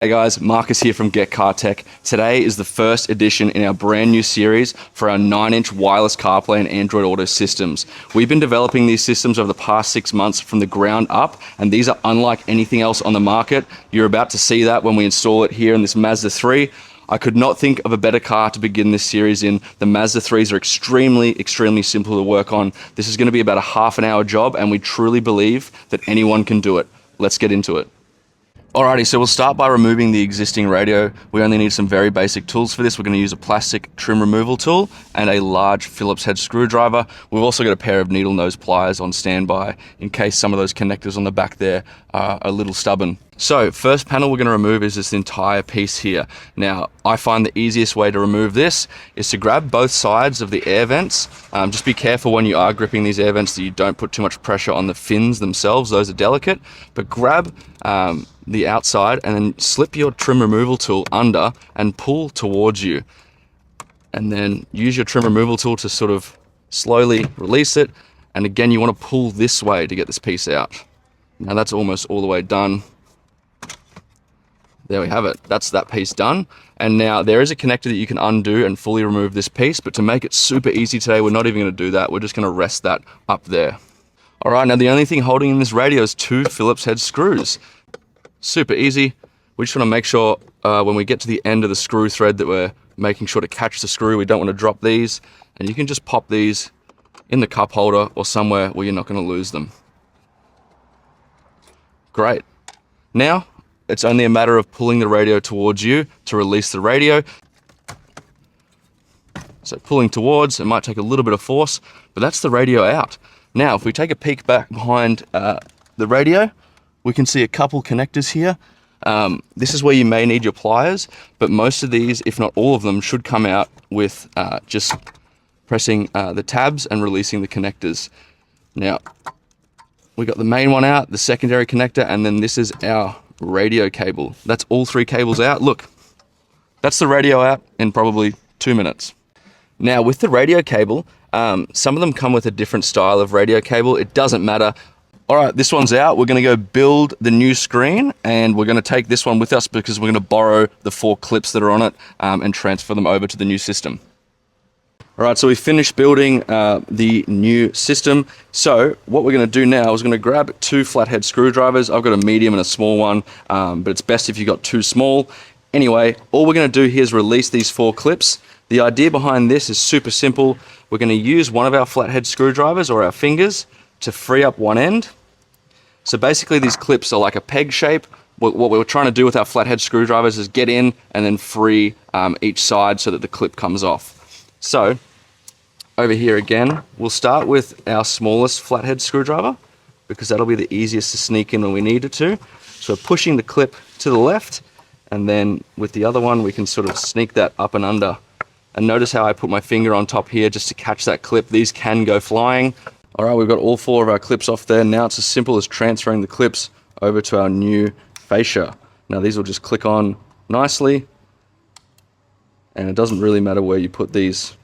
Hey guys, Marcus here from Get Car Tech. Today is the first edition in our brand new series for our 9-inch wireless CarPlay and Android Auto systems. We've been developing these systems over the past 6 months from the ground up, and these are unlike anything else on the market. You're about to see that when we install it here in this Mazda 3. I could not think of a better car to begin this series in. The Mazda 3s are extremely simple to work on. This is going to be about a half an hour job, and we truly believe that anyone can do it. Let's get into it. Alrighty, so we'll start by removing the existing radio. We only need some very basic tools for this. We're going to use a plastic trim removal tool and a large Phillips head screwdriver. We've also got a pair of needle nose pliers on standby in case some of those connectors on the back there are a little stubborn. So first panel we're going to remove is this entire piece here. Now I find the easiest way to remove this is to grab both sides of the air vents. Just be careful when you are gripping these air vents that you don't put too much pressure on the fins themselves. Those are delicate, but grab the outside and then slip your trim removal tool under and pull towards you. And then use your trim removal tool to sort of slowly release it. And again, you want to pull this way to get this piece out. Now that's almost all the way done. There we have it. That's that piece done. And now there is a connector that you can undo and fully remove this piece, but to make it super easy today, we're not even going to do that. We're just going to rest that up there. All right, now the only thing holding in this radio is 2 Phillips head screws. Super easy. We just want to make sure when we get to the end of the screw thread that we're making sure to catch the screw. We don't want to drop these. And you can just pop these in the cup holder or somewhere where you're not going to lose them. Great. Now, it's only a matter of pulling the radio towards you to release the radio. So pulling towards, it might take a little bit of force, but that's the radio out. Now, if we take a peek back behind the radio, we can see a couple connectors here. This is where you may need your pliers, but most of these, if not all of them, should come out with just pressing the tabs and releasing the connectors. Now, we got the main one out, the secondary connector, and then this is our radio cable. That's all 3 cables out. Look, that's the radio out in probably 2 minutes. Now with the radio cable, some of them come with a different style of radio cable. It doesn't matter. All right, this one's out. We're going to go build the new screen, and we're going to take this one with us because we're going to borrow the 4 clips that are on it and transfer them over to the new system. All right, so we finished building the new system. So what we're going to do now is we're going to grab 2 flathead screwdrivers. I've got a medium and a small one, but it's best if you've got 2 small. Anyway, all we're going to do here is release these 4 clips. The idea behind this is super simple. We're going to use one of our flathead screwdrivers or our fingers to free up one end. So basically these clips are like a peg shape. What we're trying to do with our flathead screwdrivers is get in and then free each side so that the clip comes off. So over here again, we'll start with our smallest flathead screwdriver because that'll be the easiest to sneak in when we need it to. So we're pushing the clip to the left, and then with the other one, we can sort of sneak that up and under. And notice how I put my finger on top here just to catch that clip. These can go flying. All right, we've got all 4 of our clips off there. Now it's as simple as transferring the clips over to our new fascia. Now these will just click on nicely, and it doesn't really matter where you put these.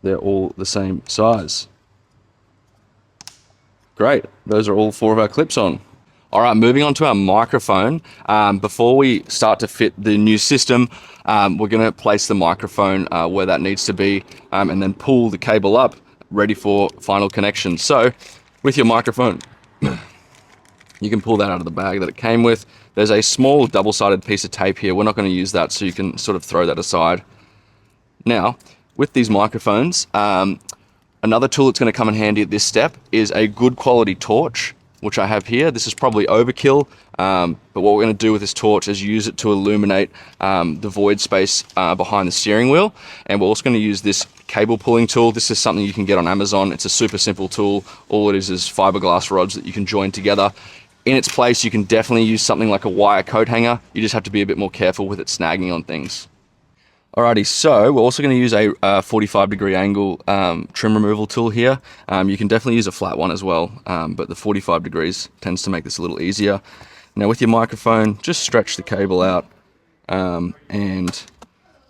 They're all the same size. Great, those are all 4 of our clips on. All right, moving on to our microphone. Before we start to fit the new system, we're going to place the microphone where that needs to be and then pull the cable up, ready for final connection. So with your microphone, you can pull that out of the bag that it came with. There's a small double-sided piece of tape here. We're not going to use that, so you can sort of throw that aside. Now, with these microphones, another tool that's going to come in handy at this step is a good quality torch, which I have here. This is probably overkill, but what we're going to do with this torch is use it to illuminate the void space behind the steering wheel. And we're also going to use this cable pulling tool. This is something you can get on Amazon. It's a super simple tool. All it is fiberglass rods that you can join together. In its place, you can definitely use something like a wire coat hanger. You just have to be a bit more careful with it snagging on things. Alrighty, so we're also going to use a 45-degree angle trim removal tool here. You can definitely use a flat one as well, but the 45 degrees tends to make this a little easier. Now with your microphone, just stretch the cable out, and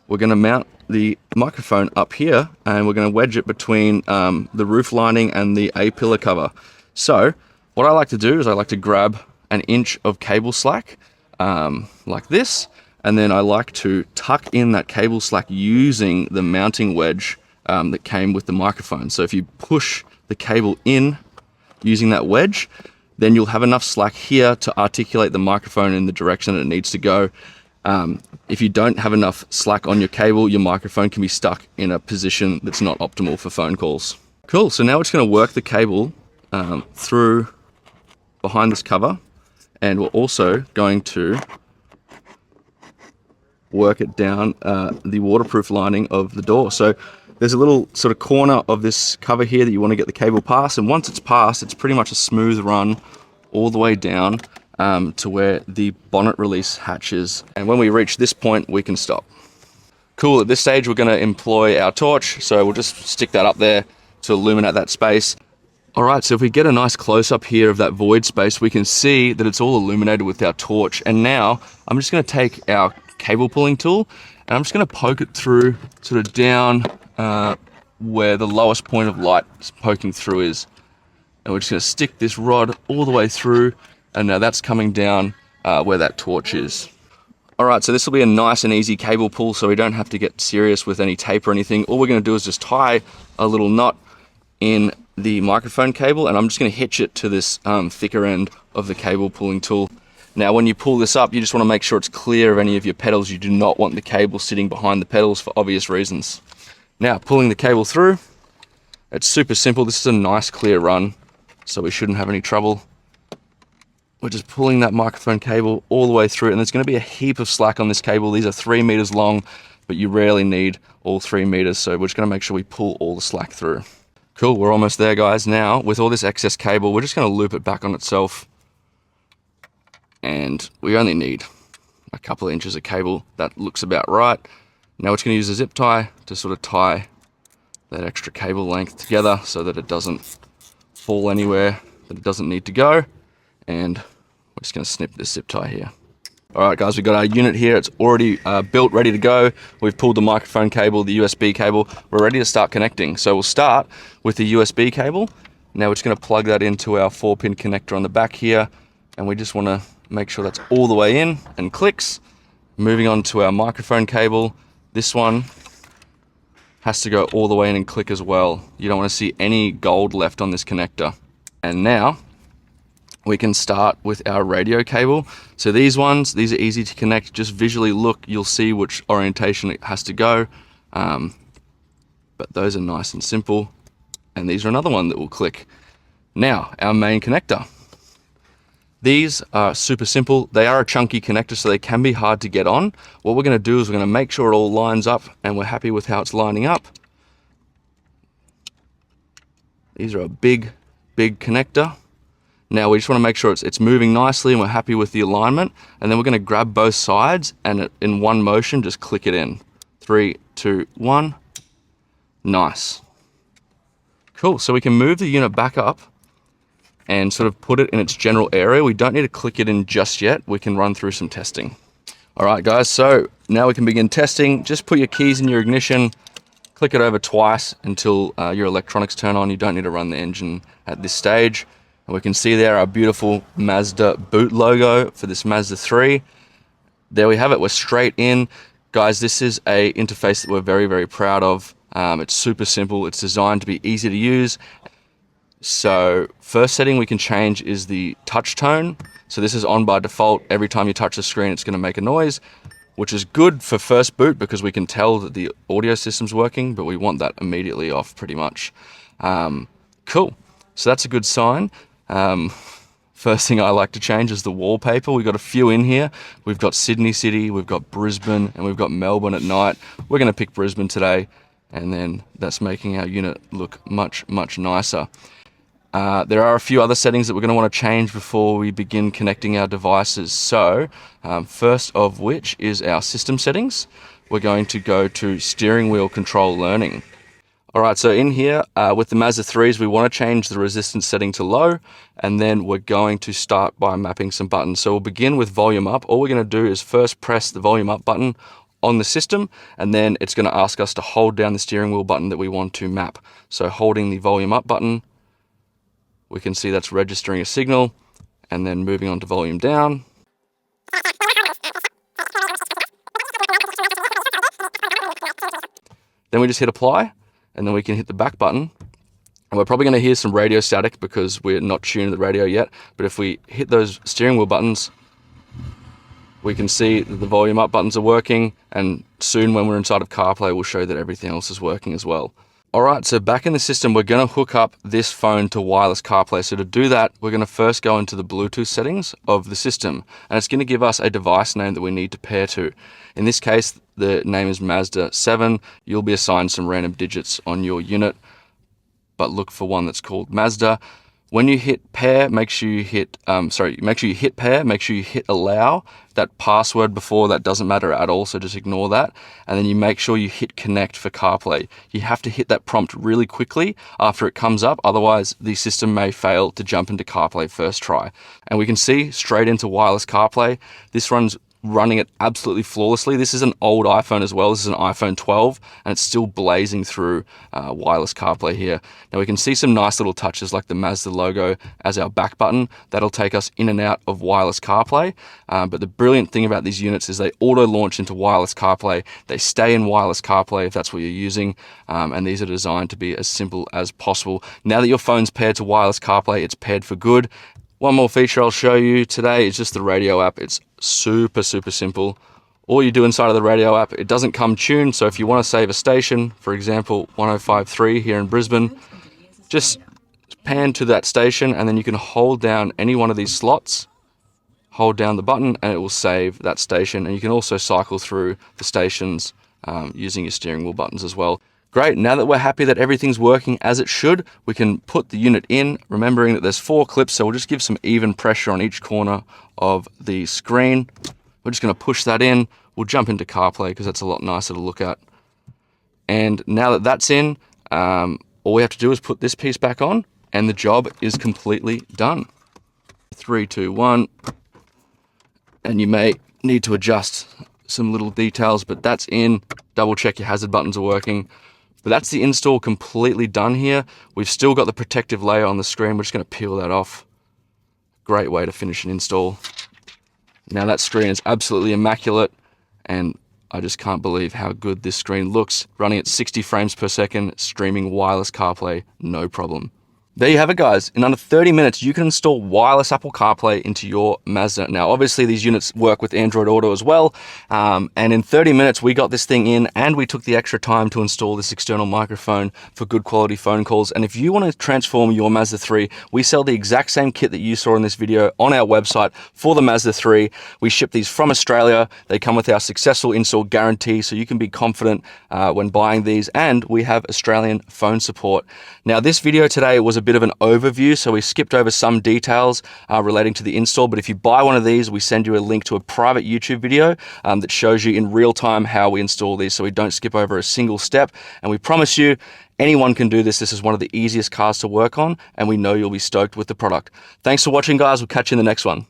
we're going to mount the microphone up here, and we're going to wedge it between the roof lining and the A-pillar cover. So what I like to do is I like to grab an inch of cable slack, like this. And then I like to tuck in that cable slack using the mounting wedge that came with the microphone. So if you push the cable in using that wedge, then you'll have enough slack here to articulate the microphone in the direction that it needs to go. If you don't have enough slack on your cable, your microphone can be stuck in a position that's not optimal for phone calls. Cool, so now we're just gonna work the cable through behind this cover, and we're also going to work it down the waterproof lining of the door. So there's a little sort of corner of this cover here that you want to get the cable past, and once it's passed, it's pretty much a smooth run all the way down to where the bonnet release hatch is. And when we reach this point, we can stop. Cool, at this stage we're going to employ our torch, so we'll just stick that up there to illuminate that space. Alright, so if we get a nice close-up here of that void space, we can see that it's all illuminated with our torch. And now I'm just going to take our cable pulling tool and I'm just going to poke it through sort of down where the lowest point of light poking through is. And we're just going to stick this rod all the way through, and now that's coming down where that torch is. Alright, so this will be a nice and easy cable pull, so we don't have to get serious with any tape or anything. All we're going to do is just tie a little knot in the microphone cable, and I'm just going to hitch it to this thicker end of the cable pulling tool. Now when you pull this up, you just want to make sure it's clear of any of your pedals. You do not want the cable sitting behind the pedals for obvious reasons. Now pulling the cable through, it's super simple. This is a nice clear run, so we shouldn't have any trouble. We're just pulling that microphone cable all the way through, and there's going to be a heap of slack on this cable. These are 3 meters long, but you rarely need all 3 meters, so we're just going to make sure we pull all the slack through. Cool, we're almost there, guys. Now, with all this excess cable, we're just going to loop it back on itself, and we only need a couple of inches of cable. That looks about right. Now we're just going to use a zip tie to sort of tie that extra cable length together so that it doesn't fall anywhere that it doesn't need to go. And we're just going to snip this zip tie here. Alright guys, we've got our unit here. It's already built, ready to go. We've pulled the microphone cable, the USB cable. We're ready to start connecting. So we'll start with the USB cable. Now we're just going to plug that into our 4-pin connector on the back here. And we just want to make sure that's all the way in and clicks. Moving on to our microphone cable. This one has to go all the way in and click as well. You don't want to see any gold left on this connector. And now we can start with our radio cable. So these are easy to connect. Just visually look, you'll see which orientation it has to go. But those are nice and simple. And these are another one that will click. Now, our main connector. These are super simple. They are a chunky connector, so they can be hard to get on. What we're going to do is we're going to make sure it all lines up and we're happy with how it's lining up. These are a big connector. Now we just want to make sure it's moving nicely and we're happy with the alignment. And then we're going to grab both sides and in one motion, just click it in. 3, 2, 1. Nice. Cool, so we can move the unit back up and sort of put it in its general area. We don't need to click it in just yet. We can run through some testing. All right, guys, so now we can begin testing. Just put your keys in your ignition, click it over twice until your electronics turn on. You don't need to run the engine at this stage. And we can see there our beautiful Mazda boot logo for this Mazda 3. There we have it, we're straight in. Guys, this is a interface that we're very proud of. It's super simple, it's designed to be easy to use. So first setting we can change is the touch tone. So this is on by default. Every time you touch the screen, it's gonna make a noise, which is good for first boot because we can tell that the audio system's working, but we want that immediately off pretty much. Cool, so that's a good sign. First thing I like to change is the wallpaper. We've got a few in here. We've got Sydney City, we've got Brisbane, and we've got Melbourne at night. We're gonna pick Brisbane today, and then that's making our unit look much nicer. There are a few other settings that we're going to want to change before we begin connecting our devices. So, first of which is our system settings. We're going to go to steering wheel control learning. Alright, so in here, with the Mazda 3s, we want to change the resistance setting to low, and then we're going to start by mapping some buttons. So we'll begin with volume up. All we're going to do is first press the volume up button on the system, and then it's going to ask us to hold down the steering wheel button that we want to map. So holding the volume up button, we can see that's registering a signal, and then moving on to volume down. Then we just hit apply, and then we can hit the back button. And we're probably going to hear some radio static because we're not tuned to the radio yet. But if we hit those steering wheel buttons, we can see that the volume up buttons are working. And soon when we're inside of CarPlay, we'll show that everything else is working as well. All right, so back in the system, we're going to hook up this phone to wireless CarPlay. So to do that, we're going to first go into the Bluetooth settings of the system. And it's going to give us a device name that we need to pair to. In this case, the name is Mazda 7. You'll be assigned some random digits on your unit, but look for one that's called Mazda. When you hit pair, make sure you hit pair, make sure you hit allow. That password before, that doesn't matter at all, so just ignore that. And then you make sure you hit connect for CarPlay. You have to hit that prompt really quickly after it comes up, otherwise the system may fail to jump into CarPlay first try. And we can see straight into wireless CarPlay. This runs running it absolutely flawlessly. This is an old iPhone as well. This is an iPhone 12 and it's still blazing through wireless CarPlay here. Now we can see some nice little touches like the Mazda logo as our back button. That'll take us in and out of wireless CarPlay. But the brilliant thing about these units is they auto launch into wireless CarPlay. They stay in wireless CarPlay if that's what you're using. And these are designed to be as simple as possible. Now that your phone's paired to wireless CarPlay, it's paired for good. One more feature I'll show you today is just the radio app. It's super simple. All you do inside of the radio app, it doesn't come tuned, so if you want to save a station, for example 105.3 here in Brisbane, just pan to that station and then you can hold down any one of these slots, hold down the button and it will save that station. And you can also cycle through the stations using your steering wheel buttons as well. Great, now that we're happy that everything's working as it should, we can put the unit in, remembering that there's 4 clips, so we'll just give some even pressure on each corner of the screen. We're just going to push that in. We'll jump into CarPlay because that's a lot nicer to look at. And now that that's in, all we have to do is put this piece back on and the job is completely done. 3, 2, 1. And you may need to adjust some little details, but that's in. Double check your hazard buttons are working. But that's the install completely done here. We've still got the protective layer on the screen. We're just going to peel that off. Great way to finish an install. Now that screen is absolutely immaculate and I just can't believe how good this screen looks. Running at 60 frames per second, streaming wireless CarPlay, no problem. There you have it, guys. In under 30 minutes, you can install wireless Apple CarPlay into your Mazda. Now, obviously, these units work with Android Auto as well. And in 30 minutes, we got this thing in and we took the extra time to install this external microphone for good quality phone calls. And if you want to transform your Mazda 3, we sell the exact same kit that you saw in this video on our website for the Mazda 3. We ship these from Australia. They come with our successful install guarantee, so you can be confident when buying these. And we have Australian phone support. Now, this video today was a bit of an overview, so we skipped over some details relating to the install, but if you buy one of these, we send you a link to a private YouTube video that shows you in real time how we install these, so we don't skip over a single step. And we promise you, anyone can do this. This is one of the easiest cars to work on, and we know you'll be stoked with the product. Thanks for watching, guys. We'll catch you in the next one.